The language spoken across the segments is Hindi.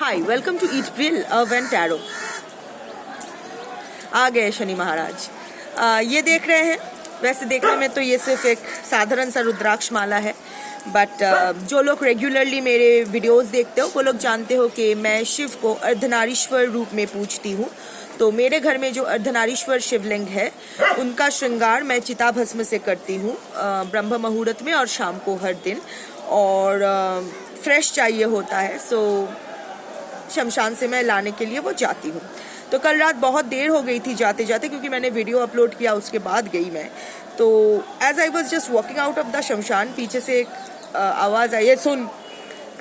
हाय, वेलकम टू ईट ब्रिल वेन टैरो। आ गए शनि महाराज। ये देख रहे हैं, वैसे देखने में तो ये सिर्फ एक साधारण सा रुद्राक्ष माला है, बट जो लोग रेगुलरली मेरे वीडियोस देखते हो वो लोग जानते हो कि मैं शिव को अर्धनारीश्वर रूप में पूजती हूँ। तो मेरे घर में जो अर्धनारीश्वर शिवलिंग है उनका श्रृंगार मैं चिताभस्म से करती हूँ ब्रह्म मुहूर्त में और शाम को हर दिन, और फ्रेश चाहिए होता है, सो शमशान से मैं लाने के लिए वो जाती हूँ। तो कल रात बहुत देर हो गई थी जाते जाते, क्योंकि मैंने वीडियो अपलोड किया उसके बाद गई मैं। तो as I was just walking out of the shamshan, पीछे से एक आवाज़ आई है, सुन।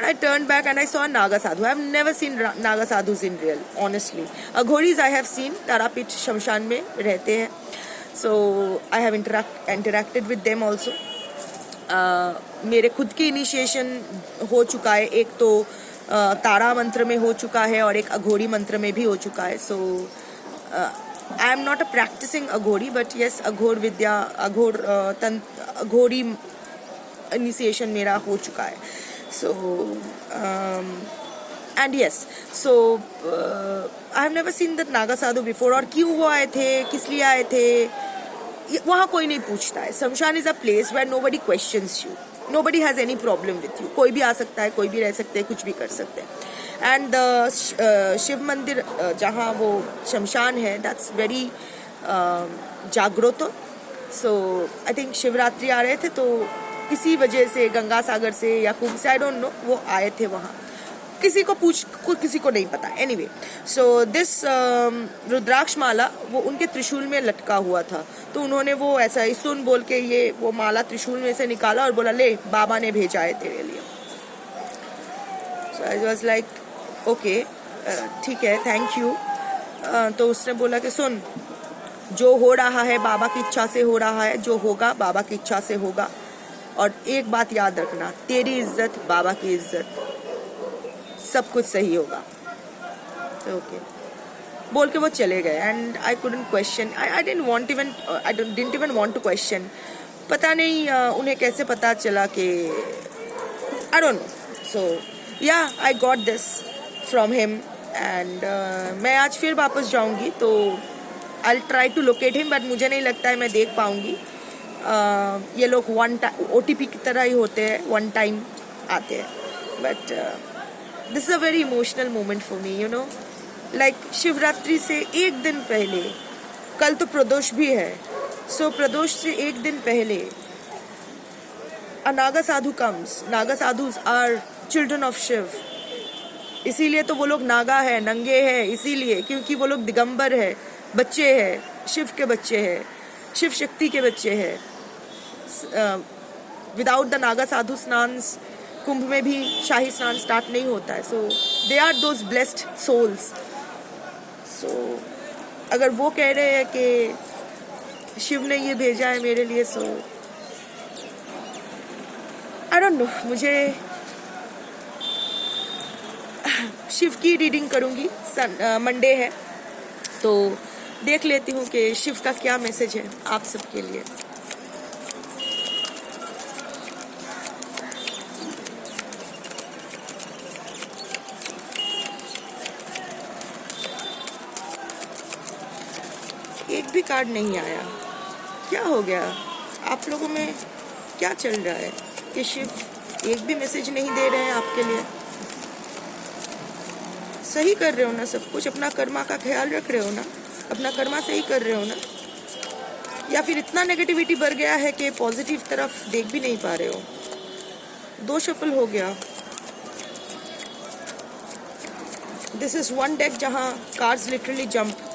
I turned back and I saw a Naga Sadhu. I have never seen Naga Sadhus in real, honestly. Aghoris I have seen, Tarapith शमशान में रहते हैं, so I have interacted with them also. मेरे खुद की इनिशिएशन हो चुका है, एक तो तारा मंत्र में हो चुका है और एक अघोरी मंत्र में भी हो चुका है। So I am not a practicing Aghori, but yes अघोर विद्या, अघोरी इनिशिएशन मेरा हो चुका है। So and yes, so I have never seen that Naga sadhu before. और क्यों वो आए थे, किस लिए आए थे, वहाँ कोई नहीं पूछता है। Shamshan is a place where nobody questions you, nobody has any problem with you. कोई भी आ सकता है, कोई भी रह सकते हैं, कुछ भी कर सकते हैं। एंड शिव मंदिर जहाँ वो शमशान है, दैट्स वेरी जागृत। सो आई थिंक शिवरात्रि आ रहे थे, तो किसी वजह से गंगा सागर से या कुंभ से, आई डोंट नो, वो आए थे वहाँ। किसी को नहीं पता। एनीवे, सो दिस रुद्राक्ष माला वो उनके त्रिशूल में लटका हुआ था, तो उन्होंने वो ऐसा ही सुन बोल के ये वो माला त्रिशूल में से निकाला और बोला, ले बाबा ने भेजा है तेरे लिए। सो आई वाज लाइक ओके, ठीक है, थैंक यू। तो उसने बोला कि सुन, जो हो रहा है बाबा की इच्छा से हो रहा है, जो होगा बाबा की इच्छा से होगा, और एक बात याद रखना, तेरी इज्जत बाबा की इज्जत, सब कुछ सही होगा। तो ओके बोल के वो चले गए। And I couldn't question, I didn't even want to question. पता नहीं उन्हें कैसे पता चला कि, I don't know. So yeah I got this from him, and मैं आज फिर वापस जाऊंगी, तो I will try to locate him, but मुझे नहीं लगता है मैं देख पाऊंगी। ये लोग OTP की तरह ही होते हैं, वन टाइम आते हैं, but this is a very emotional moment for me, you know, like Shivratri से एक दिन पहले, कल तो प्रदोष भी है, so प्रदोष से एक दिन पहले a Naga Sadhu comes. Naga Sadhus are children of Shiv. इसीलिए तो वो लोग नागा है, नंगे हैं, इसीलिए क्योंकि वो लोग दिगंबर है, बच्चे हैं, शिव के बच्चे हैं, शिव शक्ति के बच्चे हैं। विदाउट द नागा साधु स्नान, कुंभ में भी शाही स्नान स्टार्ट नहीं होता है। So they are those blessed souls. So अगर वो कह रहे हैं कि शिव ने ये भेजा है मेरे लिए, सो आई डोंट नो। मुझे शिव की रीडिंग करूंगी, मंडे है, तो देख लेती हूँ कि शिव का क्या मैसेज है आप सबके लिए। एक भी कार्ड नहीं आया, क्या हो गया आप लोगों में, क्या चल रहा है कि शिव एक भी मैसेज नहीं दे रहे हैं आपके लिए? सही कर रहे हो ना सब कुछ, अपना कर्मा का ख्याल रख रहे हो ना, अपना कर्मा सही कर रहे हो ना, या फिर इतना नेगेटिविटी बढ़ गया है कि पॉजिटिव तरफ देख भी नहीं पा रहे हो? 2 शफल हो गया। दिस इज वन डेक जहां कार्ड्स लिटरली जंप।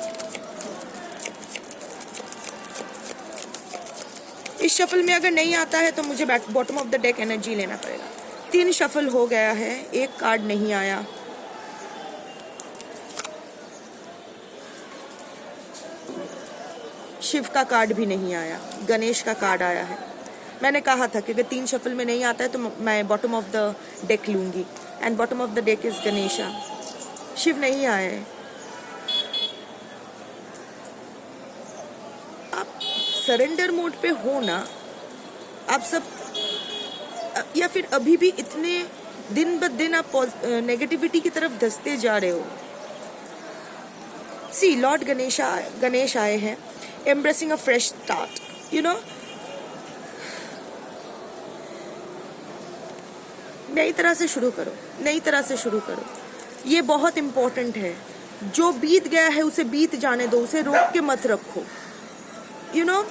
इस शफल में अगर नहीं आता है तो मुझे bottom of the deck energy लेना पड़ेगा। 3 शफल हो गया है, एक कार्ड नहीं आया। शिव का कार्ड भी नहीं आया, गणेश का कार्ड आया है। मैंने कहा था कि अगर 3 शफल में नहीं आता है तो मैं बॉटम ऑफ द डेक लूंगी, and bottom of the deck is Ganesha. Shiva नहीं आए। आप सरेंडर मोड पे हो ना आप सब, या फिर अभी भी इतने दिन ब दिन आप नेगेटिविटी की तरफ धंसते जा रहे हो. सी लॉर्ड गणेश आए हैं, embracing a fresh start. You know, नई तरह से शुरू करो, नई तरह से शुरू करो. ये बहुत इम्पोर्टेंट है. जो बीत गया है उसे बीत जाने दो, उसे रोक के मत रखो. यू नो,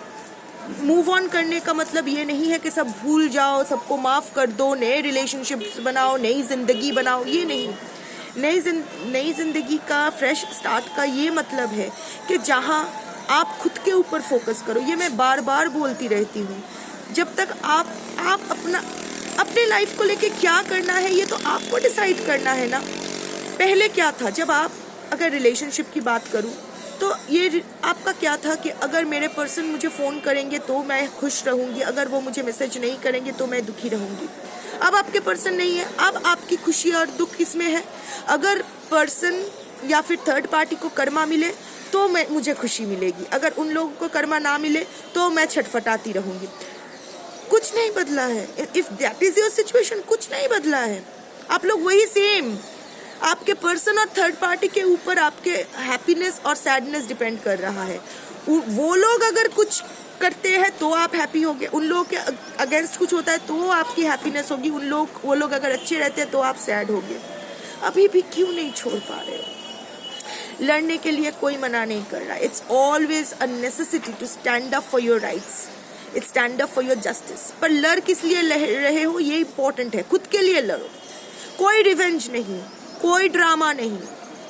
मूव ऑन करने का मतलब ये नहीं है कि सब भूल जाओ, सबको माफ कर दो, नए रिलेशनशिप्स बनाओ, नई जिंदगी बनाओ. ये नहीं. नई जिंदगी का फ्रेश स्टार्ट का ये मतलब है कि जहाँ आप खुद के ऊपर फोकस करो. ये मैं बार बार बोलती रहती हूँ. जब तक आप अपने लाइफ को लेके क्या करना है ये तो आपको डिसाइड करना है ना. पहले क्या था, जब आप अगर रिलेशनशिप की बात करूँ तो ये आपका क्या था कि अगर मेरे पर्सन मुझे फ़ोन करेंगे तो मैं खुश रहूँगी, अगर वो मुझे मैसेज नहीं करेंगे तो मैं दुखी रहूँगी. अब आपके पर्सन नहीं है. अब आपकी खुशी और दुख किसमें है? अगर पर्सन या फिर थर्ड पार्टी को कर्मा मिले तो मुझे खुशी मिलेगी, अगर उन लोगों को कर्मा ना मिले तो मैं छटफटाती रहूँगी. कुछ नहीं बदला है. If that is your situation, कुछ नहीं बदला है. आप लोग वही सेम. आपके पर्सन और थर्ड पार्टी के ऊपर आपके हैप्पीनेस और सैडनेस डिपेंड कर रहा है. वो लोग अगर कुछ करते हैं तो आप हैप्पी होगे, उन लोगों के अगेंस्ट कुछ होता है तो आपकी हैप्पीनेस होगी, वो लोग अगर अच्छे रहते हैं तो आप सैड होगे. अभी भी क्यों नहीं छोड़ पा रहे हो? लड़ने के लिए कोई मना नहीं कर रहा. It's always a necessity to stand up for your rights. It's stand up for your justice. पर लड़ किस लिए रहे हो ये इंपॉर्टेंट है. खुद के लिए लड़ो. कोई रिवेंज नहीं, कोई ड्रामा नहीं.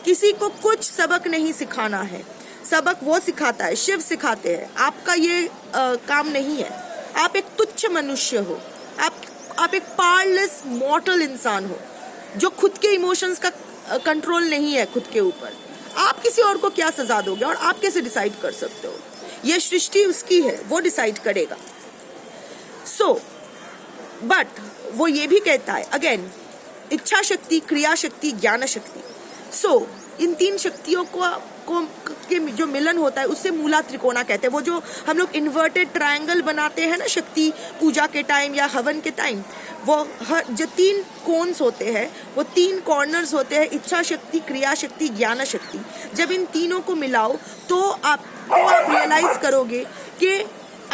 किसी को कुछ सबक नहीं सिखाना है. सबक वो सिखाता है, शिव सिखाते हैं. आपका ये काम नहीं है. आप एक तुच्छ मनुष्य हो. आप एक पावरलेस मॉर्टल इंसान हो जो खुद के इमोशंस का कंट्रोल नहीं है खुद के ऊपर. आप किसी और को क्या सजा दोगे और आप कैसे डिसाइड कर सकते हो? ये सृष्टि उसकी है, वो डिसाइड करेगा. बट वो ये भी कहता है अगेन, इच्छा शक्ति, क्रिया शक्ति, ज्ञान शक्ति. इन तीन शक्तियों के जो मिलन होता है उसे मूला त्रिकोणा कहते हैं. वो जो हम लोग इन्वर्टेड ट्रायंगल बनाते हैं ना शक्ति पूजा के टाइम या हवन के टाइम, वो जो तीन कोन्स होते हैं वो तीन कॉर्नर्स होते हैं. इच्छा शक्ति, क्रिया शक्ति, ज्ञान शक्ति. जब इन तीनों को मिलाओ तो आप रियलाइज करोगे कि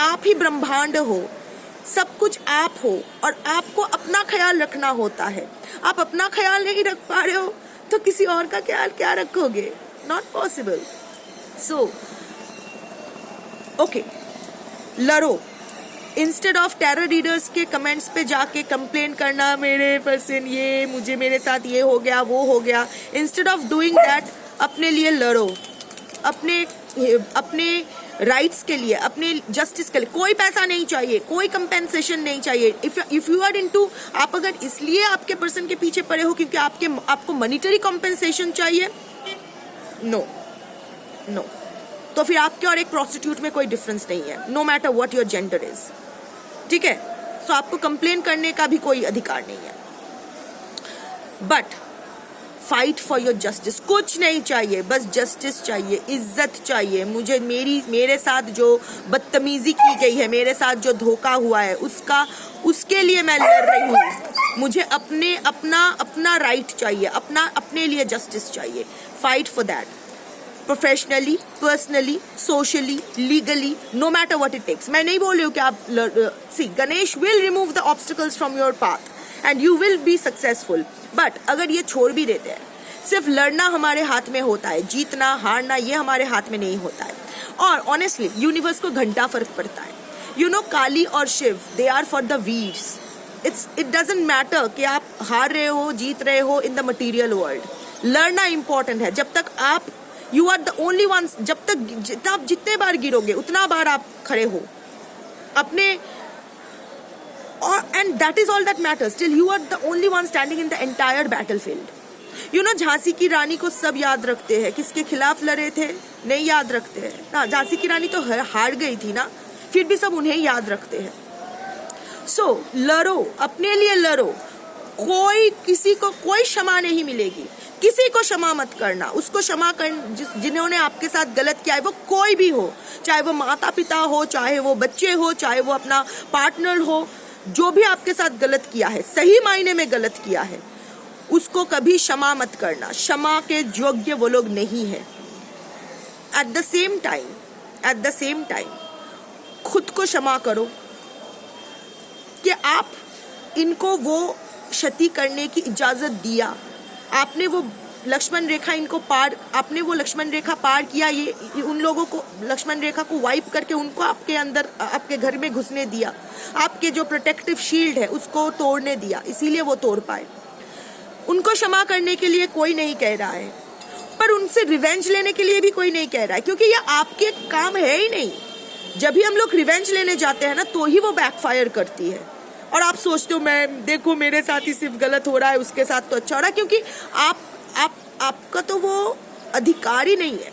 आप ही ब्रह्मांड हो, सब कुछ आप हो और आपको अपना ख्याल रखना होता है. आप अपना ख्याल नहीं रख पा रहे हो तो किसी और का ख्याल क्या रखोगे? Not possible. ओके, लड़ो. इंस्टेड ऑफ टेरर रीडर्स के कमेंट्स पे जाके कंप्लेन करना, मेरे पर्सन ये, मुझे मेरे साथ ये हो गया, वो हो गया. इंस्टेड ऑफ डूइंग दैट, अपने लिए लड़ो. अपने राइट्स के लिए, अपने जस्टिस के लिए. कोई पैसा नहीं चाहिए, कोई कंपेंसेशन नहीं चाहिए. इफ यू आर इनटू, आप अगर इसलिए आपके पर्सन के पीछे पड़े हो क्योंकि आपको मॉनिटरी कंपेंसेशन चाहिए, नो. तो फिर आपके और एक प्रोस्टिट्यूट में कोई डिफरेंस नहीं है, no matter what your gender is. ठीक है? सो आपको कंप्लेन करने का भी कोई अधिकार नहीं है. But fight for your justice. कुछ नहीं चाहिए, बस जस्टिस चाहिए, इज्जत चाहिए. मेरे साथ जो बदतमीजी की गई है, मेरे साथ जो धोखा हुआ है, उसके लिए मैं लड़ रही हूँ. मुझे अपना राइट चाहिए, अपने लिए जस्टिस चाहिए. Fight for that. Professionally, personally, socially, legally, no matter what it takes. मैं नहीं बोल रही हूँ कि आप Ganesh will remove the obstacles from your path and you will be successful. But अगर ये छोड़ भी देते हैं, सिर्फ लड़ना हमारे हाथ में होता है, जीतना हारना ये हमारे हाथ में नहीं होता है. और ऑनेस्टली यूनिवर्स को घंटा फर्क पड़ता है. यू नो, काली और Shiva, they are for the वीर्स. इट डजंट मैटर कि आप हार रहे हो, जीत रहे हो इन द मटीरियल वर्ल्ड. लड़ना इंपॉर्टेंट है. जब तक आप you are the only ones, जब तक आप जितने बार गिरोगे उतना बार आप खड़े हो अपने. And that is all that matters. Till you are the only one standing in the entire battlefield. You know, Jhansi की रानी को सब याद रखते हैं. किसके खिलाफ लड़े थे नहीं याद रखते हैं ना. झांसी की रानी तो हार गई थी ना, फिर भी सब उन्हें याद रखते हैं. लड़ो, अपने लिए लड़ो. किसी को कोई क्षमा नहीं मिलेगी. किसी को क्षमा मत करना. उसको क्षमा कर जिन्होंने आपके साथ गलत किया है, वो कोई भी हो, चाहे वो माता पिता हो, चाहे वो बच्चे हो, चाहे वो अपना पार्टनर हो. जो भी आपके साथ गलत किया है, सही मायने में गलत किया है, उसको कभी क्षमा मत करना, क्षमा के योग्य वो लोग नहीं है। एट द सेम टाइम खुद को क्षमा करो कि आप इनको वो क्षति करने की इजाजत दिया, आपने वो लक्ष्मण रेखा इनको पार, आपने वो लक्ष्मण रेखा पार किया, ये उन लोगों को लक्ष्मण रेखा को वाइप करके उनको आपके अंदर, आपके घर में घुसने दिया, आपके जो प्रोटेक्टिव शील्ड है उसको तोड़ने दिया, इसीलिए वो तोड़ पाए। उनको क्षमा करने के लिए कोई नहीं कह रहा है, पर उनसे रिवेंज लेने के लिए भी कोई नहीं कह रहा है, क्योंकि ये आपके काम है ही नहीं। जब भी हम लोग रिवेंज लेने जाते हैं ना, तो ही वो बैकफायर करती है। और आप सोचते हो मैं देखो मेरे साथ ही सिर्फ गलत हो रहा है, उसके साथ तो अच्छा हो रहा है, क्योंकि आपका तो वो अधिकार ही नहीं है।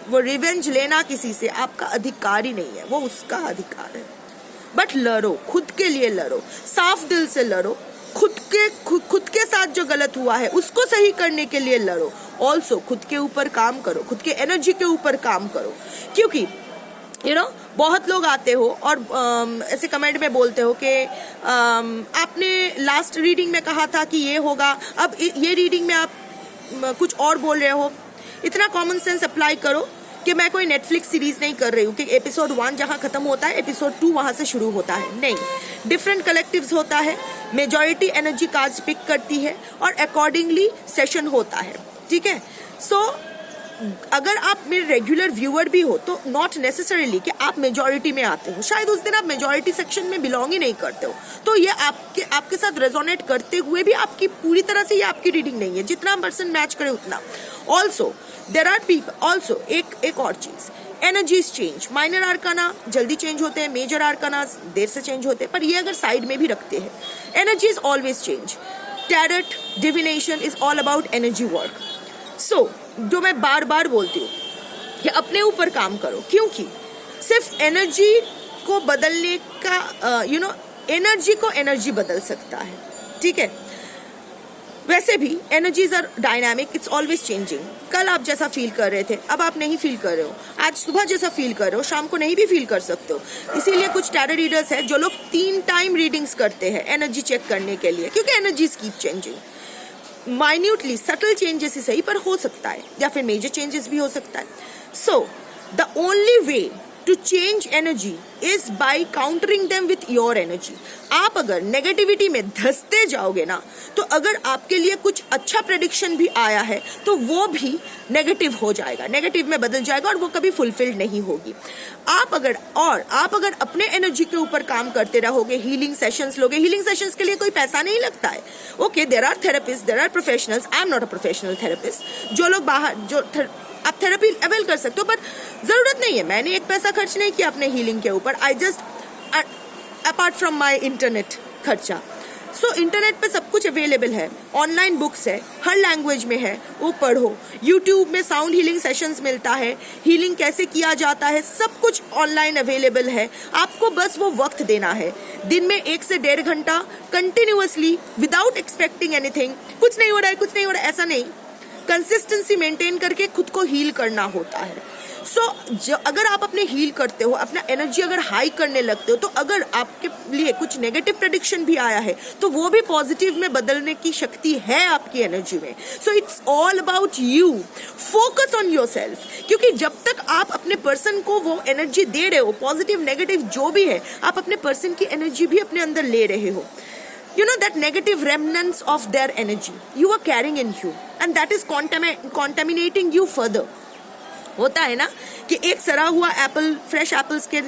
वो रिवेंज लेना किसी से आपका अधिकार ही नहीं है, वो उसका अधिकार है। बट लड़ो, खुद के लिए लड़ो, साफ दिल से लड़ो, खुद के साथ जो गलत हुआ है उसको सही करने के लिए लड़ो। ऑल्सो खुद के ऊपर काम करो, खुद के एनर्जी के ऊपर काम करो, क्योंकि बहुत लोग आते हो और ऐसे कमेंट में बोलते हो कि आपने लास्ट रीडिंग में कहा था कि ये होगा, अब ये रीडिंग में आप कुछ और बोल रहे हो। इतना कॉमन सेंस अप्लाई करो कि मैं कोई नेटफ्लिक्स सीरीज नहीं कर रही हूँ कि एपिसोड 1 जहाँ खत्म होता है एपिसोड 2 वहाँ से शुरू होता है, नहीं। डिफरेंट कलेक्टिव्स होता है, मेजॉरिटी एनर्जी कार्ड्स पिक करती है और अकॉर्डिंगली सेशन होता है, ठीक है। सो अगर आप मेरे रेगुलर व्यूअर भी हो तो नॉट नेसेसरीली कि आप मेजॉरिटी में आते हो, शायद उस दिन आप मेजॉरिटी सेक्शन में बिलोंग ही नहीं करते हो, तो ये आपके साथ रेजोनेट करते हुए भी आपकी पूरी तरह से ये आपकी रीडिंग नहीं है, जितना पर्सन मैच करे उतना। Also there are people, also एक और चीज, एनर्जीज चेंज, माइनर आर्काना जल्दी चेंज होते हैं, मेजर आर्काना देर से चेंज होते हैं, पर ये अगर साइड में भी रखते हैं, energies always change. Tarot divination is all about energy work. So जो मैं बार बार बोलती हूँ कि अपने ऊपर काम करो, क्योंकि सिर्फ एनर्जी को बदलने का एनर्जी को एनर्जी बदल सकता है, ठीक है। वैसे भी energies are dynamic, it's always changing. कल आप जैसा फील कर रहे थे अब आप नहीं फील कर रहे हो, आज सुबह जैसा फील कर रहे हो शाम को नहीं भी फील कर सकते हो। इसीलिए कुछ टैरो रीडर्स है जो लोग 3 टाइम रीडिंग्स करते हैं एनर्जी चेक करने के लिए, क्योंकि energies keep changing. Minutely subtle changes ही सही पर हो सकता है, या फिर मेजर चेंजेस भी हो सकता है। So the only way to change energy is by countering them with your energy. आप अगर नेगेटिविटी में धंसते जाओगे ना, तो अगर आपके लिए कुछ अच्छा प्रेडिक्शन भी आया है तो वो भी नेगेटिव हो जाएगा, नेगेटिव में बदल जाएगा और वो कभी फुलफिल्ड नहीं होगी। आप अगर अपने एनर्जी के ऊपर काम करते रहोगे, हीलिंग सेशंस लोगे, हीलिंग सेशंस के लिए कोई पैसा नहीं लगता है। Okay, there are therapists, there are professionals, I am not a professional therapist. जो लोग बाहर आप थेरेपी अवेल कर सकते हो, पर जरूरत नहीं है। मैंने एक पैसा खर्च नहीं किया अपने हीलिंग के ऊपर, I just apart from my internet खर्चा। सो इंटरनेट पे सब कुछ अवेलेबल है, ऑनलाइन बुक्स है, हर लैंग्वेज में है, वो पढ़ो। यूट्यूब में साउंड हीलिंग सेशंस मिलता है, हीलिंग कैसे किया जाता है सब कुछ ऑनलाइन अवेलेबल है। आपको बस वो वक्त देना है, दिन में 1 से 1.5 घंटा कंटिन्यूअसली विदाउट एक्सपेक्टिंग एनीथिंग। कुछ नहीं हो रहा है, ऐसा नहीं, कंसिस्टेंसी मेंटेन करके खुद को हील करना होता है। सो अगर आप अपने हील करते हो, अपना एनर्जी अगर हाई करने लगते हो, तो अगर आपके लिए कुछ नेगेटिव प्रेडिक्शन भी आया है तो वो भी पॉजिटिव में बदलने की शक्ति है आपकी एनर्जी में। So it's all about you, focus on yourself, क्योंकि जब तक आप अपने पर्सन को वो एनर्जी दे रहे हो, पॉजिटिव नेगेटिव जो भी है, आप अपने पर्सन की एनर्जी भी अपने अंदर ले रहे हो। You know that negative remnants of their energy you are carrying in you, and that is contaminating you further. होता है ना कि एक सड़ा हुआ एप्पल, फ्रेश एप्पल्स के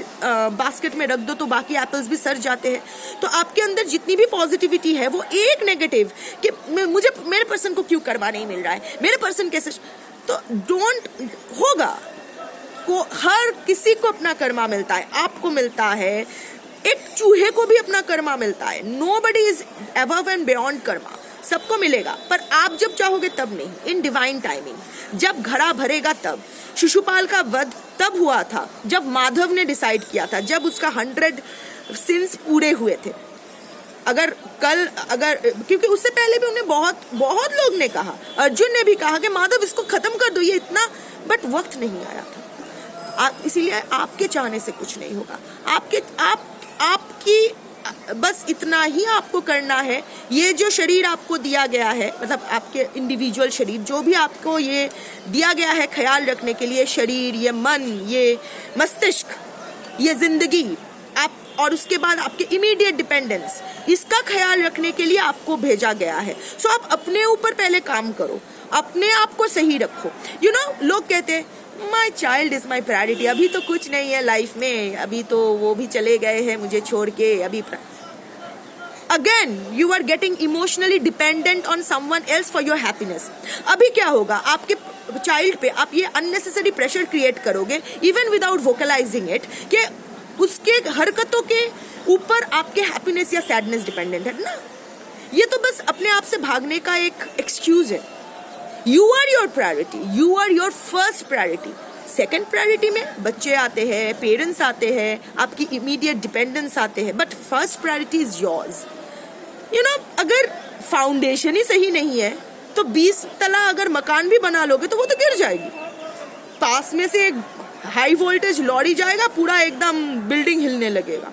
बास्केट में रख दो तो बाकी एप्पल्स भी सड़ जाते हैं। तो आपके अंदर जितनी भी पॉजिटिविटी है वो एक नेगेटिव कि मुझे मेरे पर्सन को क्यों कर्मा नहीं मिल रहा है, मेरे पर्सन कैसे, तो डोंट होगा को हर किसी को अपना कर्मा मिलता है, आपको मिलता है, एक चूहे को भी अपना कर्मा मिलता है। Nobody is above and beyond Karma, सबको मिलेगा, पर आप जब चाहोगे तब नहीं, इन डिवाइन टाइमिंग। जब घड़ा भरेगा तब। शिशुपाल का वध तब हुआ था जब माधव ने डिसाइड किया था, जब उसका 100 सिंस पूरे हुए थे। अगर क्योंकि उससे पहले भी उन्हें बहुत लोग ने कहा, अर्जुन ने भी कहा कि माधव इसको खत्म कर दो, ये इतना, बट वक्त नहीं आया था। इसीलिए आपके चाहने से कुछ नहीं होगा, बस इतना ही आपको करना है। ये जो शरीर आपको दिया गया है, मतलब आपके इंडिविजुअल शरीर, जो भी आपको ये दिया गया है ख्याल रखने के लिए, शरीर, ये मन, ये मस्तिष्क, ये जिंदगी, आप, और उसके बाद आपके इमीडिएट डिपेंडेंस, इसका ख्याल रखने के लिए आपको भेजा गया है। सो आप अपने ऊपर पहले काम करो, अपने आप को सही रखो। यू नो, लोग कहते हैं my child is my priority, अभी तो कुछ नहीं है लाइफ में, अभी तो वो भी चले गए हैं मुझे छोड़ के, अभी again you are getting emotionally dependent on someone else for your happiness. अभी क्या होगा, आपके चाइल्ड पे आप ये अननेसेसरी प्रेशर क्रिएट करोगे, इवन विदाउट वोकलाइजिंग इट, कि उसके हरकतों के ऊपर आपके हैप्पीनेस या सैडनेस डिपेंडेंट है ना। ये तो बस अपने आप से भागने का एक एक्सक्यूज है। You are your priority, you are your first priority. Second priority में बच्चे आते हैं, पेरेंट्स आते हैं, आपकी इमीडिएट डिपेंडेंस आते हैं, but first priority is yours. You know, अगर फाउंडेशन ही सही नहीं है तो 20 तला अगर मकान भी बना लोगे तो वो तो गिर जाएगी। पास में से एक हाई वोल्टेज लॉरी जाएगा, पूरा एकदम बिल्डिंग हिलने लगेगा।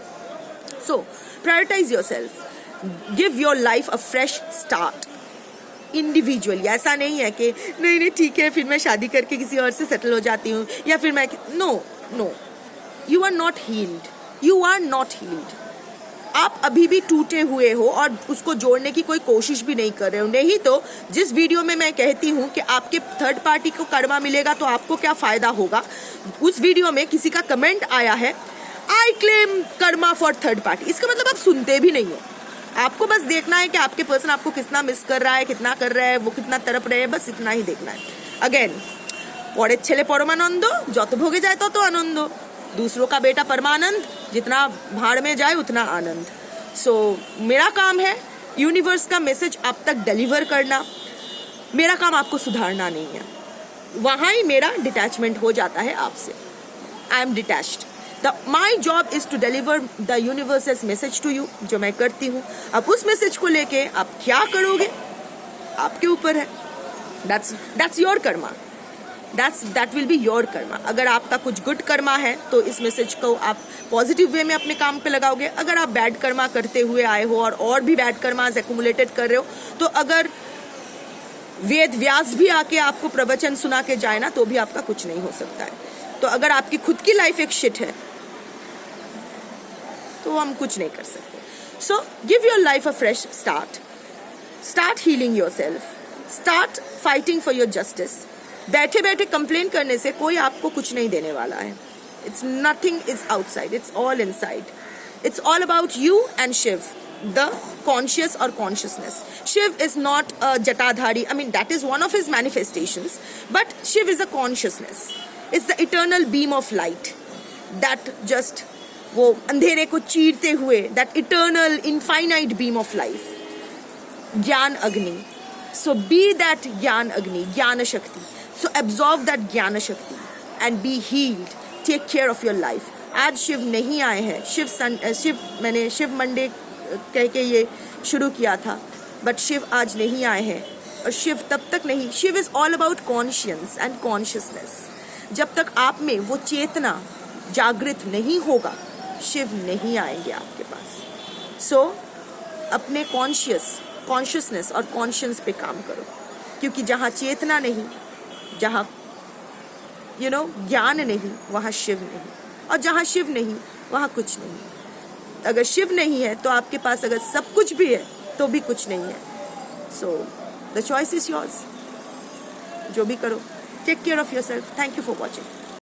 So prioritize yourself, give your life a fresh start individually. ऐसा नहीं है कि नहीं ठीक है फिर मैं शादी करके किसी और से सेटल हो जाती हूँ, या फिर मैं, no, you are not healed, you are not healed. आप अभी भी टूटे हुए हो और उसको जोड़ने की कोई कोशिश भी नहीं कर रहे हो। नहीं तो जिस वीडियो में मैं कहती हूँ कि आपके थर्ड पार्टी को कर्मा मिलेगा तो आपको क्या फायदा होगा, उस वीडियो में किसी का कमेंट आया है, I claim Karma for third party. इसका मतलब आप सुनते भी नहीं हो। आपको बस देखना है कि आपके पर्सन आपको कितना मिस कर रहा है, कितना कर रहा है, वो कितना तड़प रहे हैं, बस इतना ही देखना है। अगेन, परेर छेले परमानंद, যত भोगे जाए तत आनंद, दूसरों का बेटा परमानंद, जितना भाड़ में जाए उतना आनंद। सो मेरा काम है यूनिवर्स का मैसेज आप तक डिलीवर करना, मेरा काम आपको सुधारना नहीं है। वहाँ ही मेरा डिटैचमेंट हो जाता है आपसे। I am detached. My job is to deliver the universe message to you, जो मैं करती हूँ। अब उस मैसेज को लेके आप क्या करोगे आपके ऊपर है। That's your Karma, that will be your Karma. अगर आपका कुछ गुड कर्मा है तो इस मैसेज को आप पॉजिटिव वे में अपने काम पे लगाओगे। अगर आप बैड कर्मा करते हुए आए हो और भी बैड कर्मास एक्यूमुलेटेड कर रहे हो, तो अगर वेद व्यास भी आके आपको प्रवचन सुना के जाए ना तो भी आपका कुछ नहीं हो सकता है। तो अगर आपकी खुद की लाइफ एक शिट है तो हम कुछ नहीं कर सकते। So give your life a fresh start healing yourself, start fighting for your justice. बैठे बैठे कंप्लेन करने से कोई आपको कुछ नहीं देने वाला है। It's nothing is outside, it's all inside. It's all about you and Shiv, the conscious or consciousness. Shiv is not a Jatadhari. I mean, that is one of his manifestations. But Shiv is a consciousness. It's the eternal beam of light that just वो अंधेरे को चीरते हुए, that eternal infinite beam of life. ज्ञान अग्नि. So be that ज्ञान अग्नि, ज्ञान शक्ति. So absorb that ज्ञान शक्ति and be healed. Take care of your life. आज शिव नहीं आए हैं। मैंने शिव मंडे कह के ये शुरू किया था, बट शिव आज नहीं आए हैं। और शिव तब तक नहीं, Shiv is all about conscience and consciousness. जब तक आप में वो चेतना जागृत नहीं होगा, शिव नहीं आएंगे आपके पास। सो अपने कॉन्शियसनेस और कॉन्शियंस पे काम करो, क्योंकि जहाँ चेतना नहीं, जहाँ ज्ञान नहीं, वहाँ शिव नहीं, और जहाँ शिव नहीं वहाँ कुछ नहीं। अगर शिव नहीं है तो आपके पास अगर सब कुछ भी है तो भी कुछ नहीं है। So the choice is yours. जो भी करो, take care of yourself. Thank you for watching.